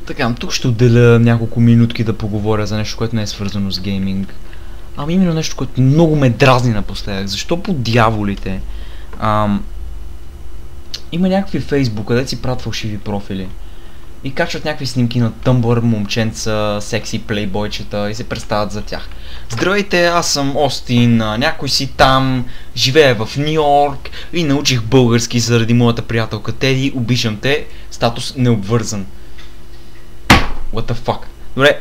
Така, тук ще отделя няколко минутки да поговоря за нещо, което не е свързано с гейминг. Ами именно нещо, което много ме дразни напоследък. Защо по дяволите? Има някакви Фейсбук, където си правят фалшиви профили. И качват някакви снимки на Tumblr, момченца, секси плейбойчета и се представят за тях. Здравейте, аз съм Остин, някой си там, живее в Нью Йорк и научих български заради моята приятелка Теди, обичам те, статус необвързан. What the fuck? Добре,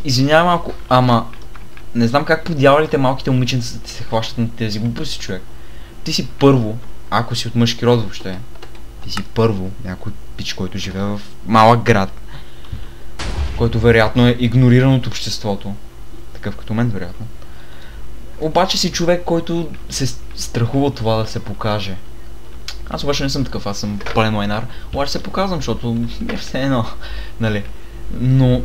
извинявай малко, ама не знам как по дяволите малките момиченца ти се хващат на тези глупости, човек. Ти си първо, ако си от мъжки род въобще, ти си първо някой пич, който живее в малък град, който вероятно е игнориран от обществото. Такъв като мен, вероятно. Обаче си човек, който се страхува от това да се покаже. Аз обаче не съм такъв, аз съм пълен лайнар, обаче се показвам, защото е все едно, нали. Но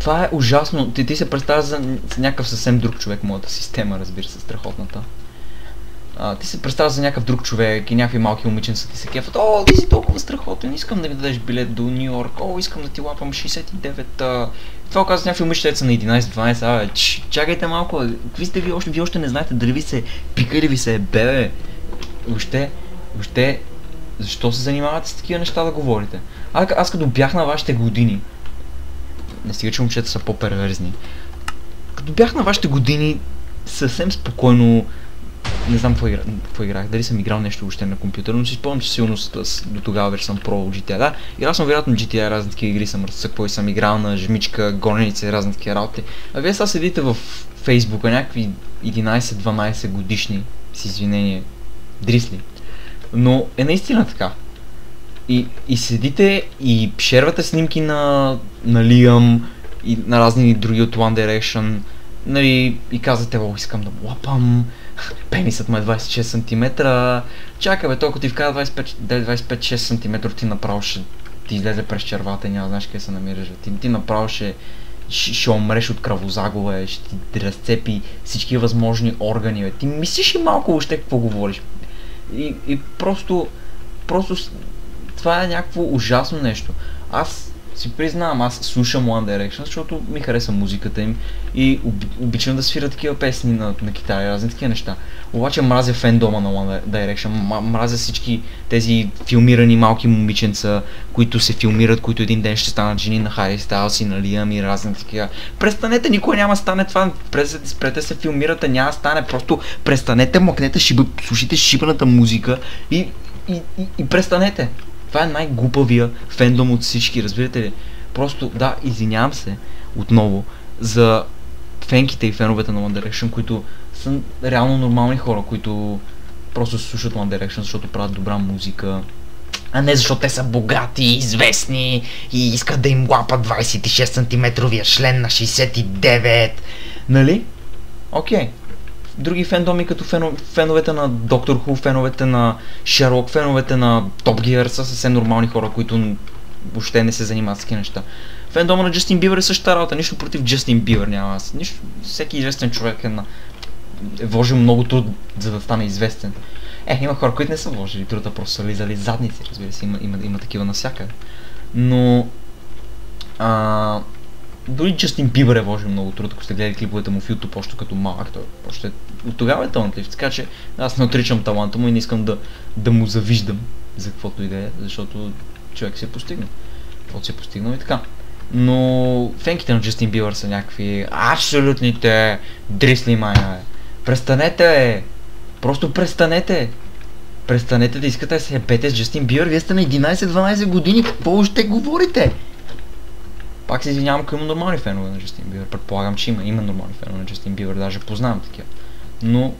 това е ужасно. Ти се представяш за някакъв съвсем друг човек, моята система, разбира се, страхотната. Ти се представяш за някакъв друг човек и някакви малки момиченца ти се кефат. О, ти си толкова страхотен, искам да ми дадеш билет до Нью Йорк. О, искам да ти лапам 69. Това казват някакви момичета на 11-12. Чакайте малко, какви сте вие още не знаете дали ви се пика или ви се бебе. Въобще, защо се занимавате с такива неща да говорите? Аз като бях на вашите години, не стига, че момчета са по-перверзни. Като бях на вашите години, съвсем спокойно, не знам какво играх, дали съм играл нещо въобще на компютър, но си спомням, че силно до тогава вече съм про GTA. Да, играл съм вероятно GTA, разни такива игри съм разцъквал и съм играл на жмичка, гоненица и разни такива работи. А вие сега седите в Фейсбука, някакви 11-12 годишни, с извинение, дрисли. Но е наистина така. И седите и шервате снимки на Лиам и на разни други от One Direction, нали, и казвате, о, искам да му лапам, пенисът му е 26 см, чакай бе, толкова ти вкара 25-6 см, ти направо ще ти излезе през червата и няма знаеш къде се намираш. Ти направо ще умреш от кръвозагова, ще ти разцепи всички възможни органи, бе. Ти мислиш ли малко въобще какво говориш? И просто това е някакво ужасно нещо. Аз си признавам, аз слушам One Direction, защото ми хареса музиката им и обичам да свиря такива песни на китара и разни такива неща. Обаче мразя фендома на One Direction, мразя всички тези филмирани малки момиченца, които се филмират, които един ден ще станат жени на Хари Стайлс и на Лиам и разни такива. Престанете, никога няма стане това, спрете се филмирате, няма стане, просто престанете, мъкнете, слушайте шипаната музика и престанете. Това е най-глупавия фендом от всички, разбирате ли? Просто, да, извинявам се отново за фенките и феновете на One Direction, които са реално нормални хора, които просто слушат One Direction, защото правят добра музика, а не защото те са богати, известни и искат да им лапат 26 см член на 69. Нали? Окей. Други фендоми, като феновете на Доктор Ху, феновете на Шерлок, феновете на Топ Гиър са съвсем нормални хора, които въобще не се занимават с такива неща. Фендома на Джастин Бибър е същата работа, нищо против Джастин Бибър няма. Нищо, всеки известен човек е вложил много труд, за да стане известен. Има хора, които не са вложили труда, просто са лизали задници, разбира се, има такива навсякъде. Но дори Джастин Бибър е вложил много труд, ако сте гледали клиповете му в YouTube, още като малък, той още от тогава е талантлив, така че аз не отричам таланта му и не искам да му завиждам за каквото и да е, защото човек се е постигнал. Каквото се е постигнал и така. Но фенките на Джастин Бибър са някакви абсолютните дрисли майна. Престанете, просто престанете. Престанете да искате да се ебете с Джастин Бибър, вие сте на 11-12 години, какво още говорите? Пак се извинявам, ако има нормални фенове на Джастин Бибър. Предполагам, че има нормални фенове на Джастин Бибър, даже познавам такива. Но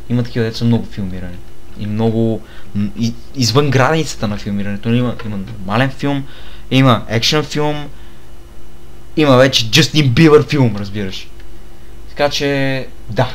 има такива, дето са много филмирани. И много извън границата на филмирането. Има нормален филм, има екшен филм, има вече Джастин Бибър филм, разбираш. Така че, да.